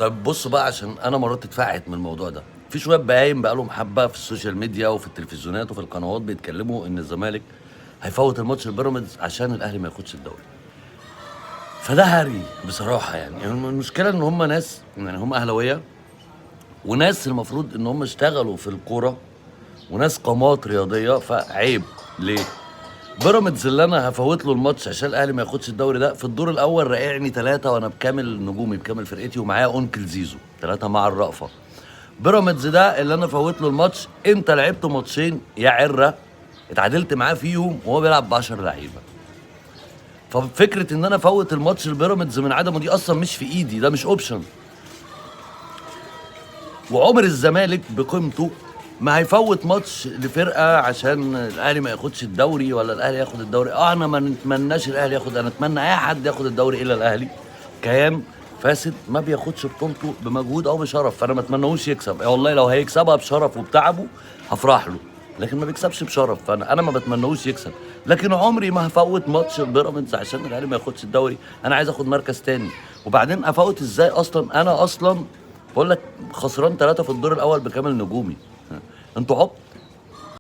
طيب بص بقى، عشان انا مرات اتفقعت من الموضوع ده. في شويه بهايم بقى لهم حبه في السوشيال ميديا وفي التلفزيونات وفي القنوات بيتكلموا ان الزمالك هيفوت الماتش البيراميدز عشان الاهلي ما ياخدش الدوري. فده هري بصراحه، يعني المشكله ان هم ناس، يعني هم اهلاويه وناس المفروض ان هم اشتغلوا في الكوره وناس قامات رياضيه، فعيب. ليه؟ بيراميدز اللي انا هفوت له الماتش عشان الاهلي ما ياخدش الدوري ده، في الدور الاول راقعني 3 وانا بكامل نجومي بكامل فرقتي ومعايا اونكل زيزو 3 مع الرأفه. بيراميدز ده اللي انا فوت له الماتش، انت لعبت ماتشين يا عره اتعادلت معاه فيهم وهو بيلعب ب 10 لعيبه. ففكره ان انا افوت الماتش البيراميدز من عدمه دي اصلا مش في ايدي، ده مش اوبشن. وعمر الزمالك بقيمته ما هيفوت ماتش لفرقه عشان الاهلي ما ياخدش الدوري ولا الاهلي ياخد الدوري. انا ما نتمناش الاهلي ياخد، انا اتمنى اي حد ياخد الدوري الا الاهلي. كيان فاسد ما بياخدش بطولته بمجهود او بشرف، فانا ما اتمناهوش يكسب. والله لو هيكسبها بشرف وبتعبه هفرح له، لكن ما بيكسبش بشرف، فانا ما بتمناهوش يكسب. لكن عمري ما هفوت ماتش البيراميدز عشان الاهلي ما ياخدش الدوري. انا عايز اخد مركز تاني. وبعدين افوت ازاي اصلا؟ انا اصلا بقول لك خسران 3 في الدور الاول بكامل نجومي. انتوا عبط.